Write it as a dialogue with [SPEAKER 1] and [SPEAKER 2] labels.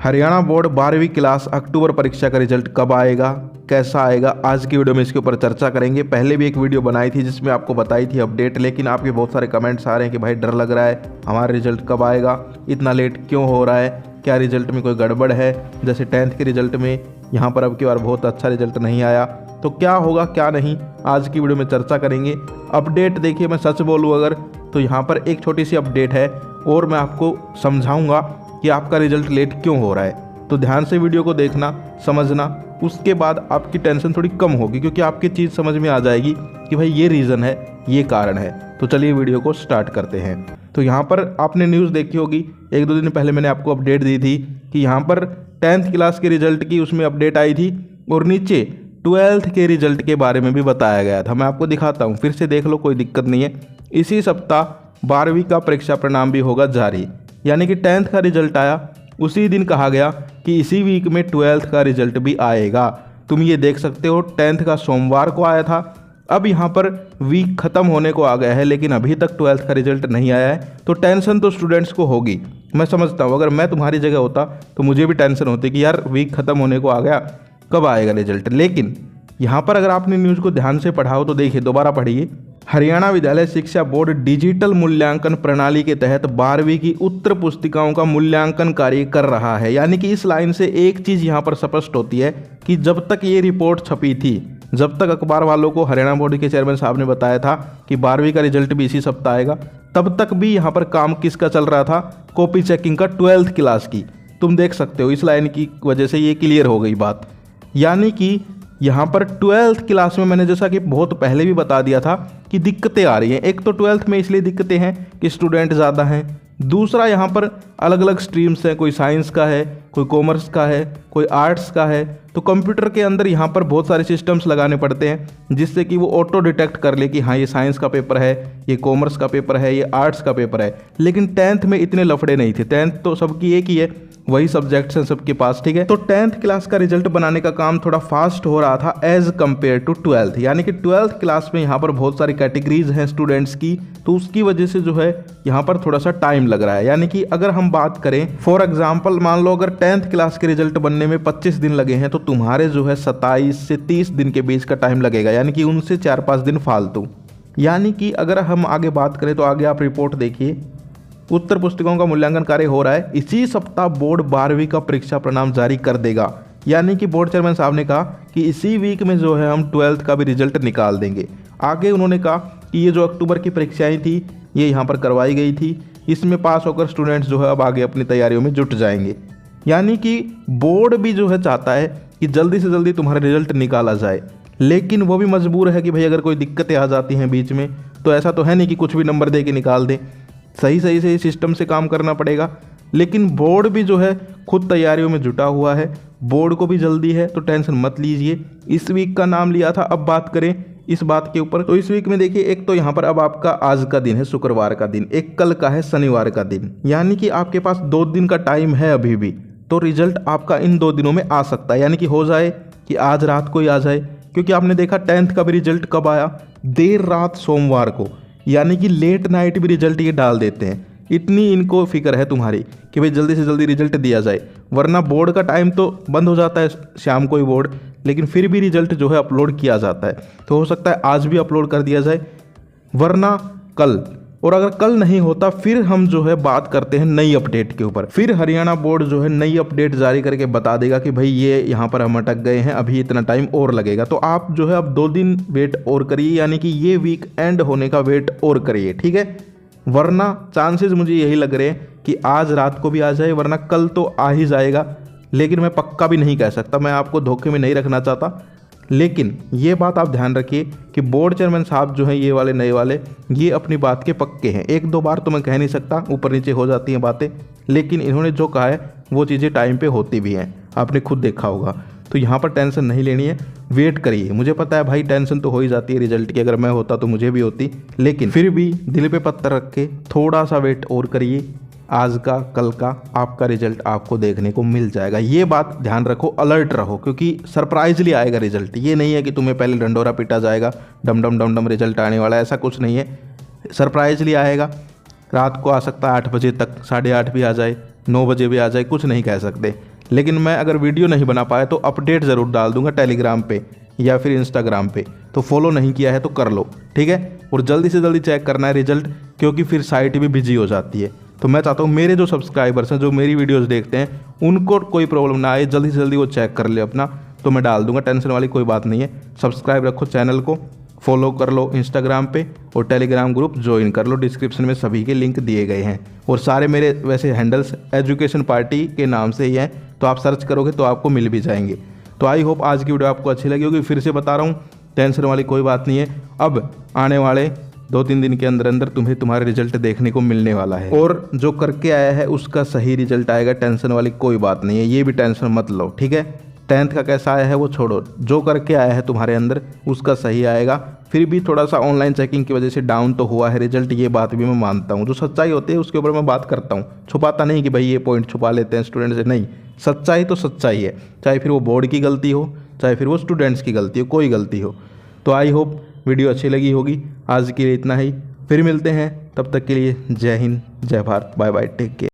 [SPEAKER 1] Haryana board 12वीं class अक्टूबर परीक्षा का रिजल्ट कब आएगा, कैसा आएगा, आज की वीडियो में इसके ऊपर चर्चा करेंगे। पहले भी एक वीडियो बनाई थी जिसमें आपको बताई थी अपडेट, लेकिन आपके बहुत सारे कमेंट्स आ रहे हैं कि भाई डर लग रहा है, हमारा रिजल्ट कब आएगा, इतना लेट क्यों हो रहा है, क्या रिजल्ट में कोई गड़बड़ है। जैसे 10th के रिजल्ट में यहाँ पर अब की बार बहुत अच्छा रिजल्ट नहीं आया, तो क्या होगा क्या नहीं, आज की वीडियो में चर्चा करेंगे। अपडेट देखिए, मैं सच बोलूँ अगर तो यहाँ पर एक छोटी सी अपडेट है और मैं आपको समझाऊंगा कि आपका रिजल्ट लेट क्यों हो रहा है। तो ध्यान से वीडियो को देखना, समझना, उसके बाद आपकी टेंशन थोड़ी कम होगी, क्योंकि आपकी चीज़ समझ में आ जाएगी कि भाई ये रीज़न है, ये कारण है। तो चलिए वीडियो को स्टार्ट करते हैं। तो यहाँ पर आपने न्यूज़ देखी होगी, एक दो दिन पहले मैंने आपको अपडेट दी थी कि यहाँ पर 10th क्लास के रिजल्ट की उसमें अपडेट आई थी और नीचे 12th के रिजल्ट के बारे में भी बताया गया था। मैं आपको दिखाता हूँ, फिर से देख लो, कोई दिक्कत नहीं है। इसी सप्ताह 12वीं का परीक्षा परिणाम भी होगा जारी, यानी कि 10th का रिजल्ट आया, उसी दिन कहा गया कि इसी वीक में 12th का रिजल्ट भी आएगा। तुम ये देख सकते हो 10th का सोमवार को आया था, अब यहाँ पर वीक ख़त्म होने को आ गया है, लेकिन अभी तक 12th का रिजल्ट नहीं आया है। तो टेंशन तो स्टूडेंट्स को होगी, मैं समझता हूँ। अगर मैं तुम्हारी जगह होता तो मुझे भी टेंशन होती कि यार वीक ख़त्म होने को आ गया, कब आएगा रिजल्ट। लेकिन यहाँ पर अगर आपने न्यूज़ को ध्यान से पढ़ा हो तो देखिए, दोबारा पढ़िए। हरियाणा विद्यालय शिक्षा बोर्ड डिजिटल मूल्यांकन प्रणाली के तहत 12वीं की उत्तर पुस्तिकाओं का मूल्यांकन कार्य कर रहा है। यानी कि इस लाइन से एक चीज़ यहाँ पर स्पष्ट होती है कि जब तक ये रिपोर्ट छपी थी, जब तक अखबार वालों को हरियाणा बोर्ड के चेयरमैन साहब ने बताया था कि 12वीं का रिजल्ट भी इसी सप्ताह आएगा, तब तक भी यहाँ पर काम किसका चल रहा था, कॉपी चेकिंग का 12th क्लास की। तुम देख सकते हो इस लाइन की वजह से ये क्लियर हो गई बात। यानी कि यहाँ पर 12th क्लास में मैंने जैसा कि बहुत पहले भी बता दिया था कि दिक्कतें आ रही हैं। एक तो 12th में इसलिए दिक्कतें हैं कि स्टूडेंट ज़्यादा हैं, दूसरा यहाँ पर अलग अलग स्ट्रीम्स हैं, कोई साइंस का है, कोई कॉमर्स का है, कोई आर्ट्स का है। तो कंप्यूटर के अंदर यहाँ पर बहुत सारे सिस्टम्स लगाने पड़ते हैं जिससे कि वो ऑटो डिटेक्ट कर ले कि हाँ ये साइंस का पेपर है, ये कॉमर्स का पेपर है, ये आर्ट्स का पेपर है। लेकिन 10th में इतने लफड़े नहीं थे, 10th तो सबकी एक ही है, वही सब्जेक्ट्स हैं सबके पास, ठीक है। तो 10th क्लास का रिजल्ट बनाने का काम थोड़ा फास्ट हो रहा था एज कम्पेयर टू 12th। यानी कि 12th क्लास में यहाँ पर बहुत सारी कैटेगरीज हैं स्टूडेंट्स की, तो उसकी वजह से जो है यहाँ पर थोड़ा सा टाइम लग रहा है। यानी कि अगर हम बात करें फॉर एग्जाम्पल, मान लो अगर 10th क्लास के रिजल्ट बनने में 25 दिन लगे हैं, तो तुम्हारे जो है 27 से 30 दिन के बीच का टाइम लगेगा, यानी कि उनसे 4-5 दिन फालतू। यानी कि अगर हम आगे बात करें तो आगे आप रिपोर्ट देखिए, उत्तर पुस्तिकाओं का मूल्यांकन कार्य हो रहा है, इसी सप्ताह बोर्ड 12वीं का परीक्षा परिणाम जारी कर देगा। यानी कि बोर्ड चेयरमैन साहब ने कहा कि इसी वीक में जो है हम 12th का भी रिजल्ट निकाल देंगे। आगे उन्होंने कहा कि ये जो अक्टूबर की परीक्षाएं थी ये यहाँ पर करवाई गई थी, इसमें पास होकर स्टूडेंट्स जो है अब आगे अपनी तैयारियों में जुट जाएंगे। यानी कि बोर्ड भी जो है चाहता है कि जल्दी से जल्दी तुम्हारा रिजल्ट निकाला जाए, लेकिन वो भी मजबूर है कि भाई अगर कोई दिक्कतें आ जाती हैं बीच में, तो ऐसा तो है नहीं कि कुछ भी नंबर दे के निकाल दें, सही से सिस्टम से काम करना पड़ेगा। लेकिन बोर्ड भी जो है खुद तैयारियों में जुटा हुआ है, बोर्ड को भी जल्दी है, तो टेंशन मत लीजिए। इस वीक का नाम लिया था, अब बात करें इस बात के ऊपर, तो इस वीक में देखिए, एक तो यहाँ पर अब आपका आज का दिन है शुक्रवार का दिन, एक कल का है शनिवार का दिन, यानी कि आपके पास 2 दिन का टाइम है अभी भी। तो रिजल्ट आपका इन 2 दिनों में आ सकता है, यानी कि हो जाए कि आज रात को ही आ जाए, क्योंकि आपने देखा 10th का भी रिजल्ट कब आया, देर रात सोमवार को, यानी कि लेट नाइट भी रिजल्ट ये डाल देते हैं। इतनी इनको फिक्र है तुम्हारी कि भाई जल्दी से जल्दी रिजल्ट दिया जाए, वरना बोर्ड का टाइम तो बंद हो जाता है शाम को ही बोर्ड, लेकिन फिर भी रिजल्ट जो है अपलोड किया जाता है। तो हो सकता है आज भी अपलोड कर दिया जाए, वरना कल, और अगर कल नहीं होता फिर हम जो है बात करते हैं नई अपडेट के ऊपर। फिर हरियाणा बोर्ड जो है नई अपडेट जारी करके बता देगा कि भाई ये यहाँ पर हम अटक गए हैं, अभी इतना टाइम और लगेगा। तो आप जो है अब 2 दिन वेट और करिए, यानी कि ये वीक एंड होने का वेट और करिए, ठीक है। वरना चांसेस मुझे यही लग रहे हैं कि आज रात को भी आ जाए, वरना कल तो आ ही जाएगा। लेकिन मैं पक्का भी नहीं कह सकता, मैं आपको धोखे में नहीं रखना चाहता। लेकिन ये बात आप ध्यान रखिए कि बोर्ड चेयरमैन साहब जो हैं ये वाले नए वाले, ये अपनी बात के पक्के हैं। 1-2 बार तो मैं कह नहीं सकता, ऊपर नीचे हो जाती हैं बातें, लेकिन इन्होंने जो कहा है वो चीज़ें टाइम पे होती भी हैं, आपने खुद देखा होगा। तो यहाँ पर टेंशन नहीं लेनी है, वेट करिए। मुझे पता है भाई टेंशन तो हो ही जाती है रिजल्ट की, अगर मैं होता तो मुझे भी होती, लेकिन फिर भी दिल पे पत्थर रख के थोड़ा सा वेट और करिए। आज का कल का आपका रिजल्ट आपको देखने को मिल जाएगा, ये बात ध्यान रखो, अलर्ट रहो, क्योंकि सरप्राइजली आएगा रिजल्ट। ये नहीं है कि तुम्हें पहले डंडोरा पीटा जाएगा, डम डम डम डम रिजल्ट आने वाला है, ऐसा कुछ नहीं है। सरप्राइजली आएगा, रात को आ सकता है 8 बजे तक, 8:30 भी आ जाए, 9 बजे भी आ जाए, कुछ नहीं कह सकते। लेकिन मैं अगर वीडियो नहीं बना पाया तो अपडेट ज़रूर डाल दूंगा टेलीग्राम पे या फिर इंस्टाग्राम पे, तो फॉलो नहीं किया है तो कर लो, ठीक है। और जल्दी से जल्दी चेक करना है रिजल्ट, क्योंकि फिर साइट भी बिजी हो जाती है। तो मैं चाहता हूँ मेरे जो सब्सक्राइबर्स हैं, जो मेरी वीडियोज़ देखते हैं, उनको कोई प्रॉब्लम ना आए, जल्दी से जल्दी वो चेक कर ले अपना। तो मैं डाल दूंगा, टेंशन वाली कोई बात नहीं है। सब्सक्राइब रखो चैनल को, फॉलो कर लो इंस्टाग्राम पे, और टेलीग्राम ग्रुप ज्वाइन कर लो, डिस्क्रिप्शन में सभी के लिंक दिए गए हैं। और सारे मेरे वैसे हैंडल्स एजुकेशन पार्टी के नाम से ही हैं, तो आप सर्च करोगे तो आपको मिल भी जाएंगे। तो आई होप आज की वीडियो आपको अच्छी लगी होगी। फिर से बता रहा हूँ, टेंशन वाली कोई बात नहीं है। अब आने वाले 2-3 दिन के अंदर अंदर तुम्हें तुम्हारा रिजल्ट देखने को मिलने वाला है, और जो करके आया है उसका सही रिजल्ट आएगा। टेंशन वाली कोई बात नहीं है, ये भी टेंशन मत लो, ठीक है। 10th का कैसा आया है वो छोड़ो, जो करके आया है तुम्हारे अंदर उसका सही आएगा। फिर भी थोड़ा सा ऑनलाइन चेकिंग की वजह से डाउन तो हुआ है रिजल्ट, ये बात भी मैं मानता हूँ। जो सच्चाई होती है उसके ऊपर मैं बात करता हूँ, छुपाता नहीं कि भाई ये पॉइंट छुपा लेते हैं स्टूडेंट से, नहीं। सच्चाई तो सच्चाई है, चाहे फिर वो बोर्ड की गलती हो, चाहे फिर वो स्टूडेंट्स की गलती हो, कोई गलती हो। तो आई होप वीडियो अच्छी लगी होगी। आज के लिए इतना ही, फिर मिलते हैं, तब तक के लिए जय हिंद, जय Bharat, bye bye, take care.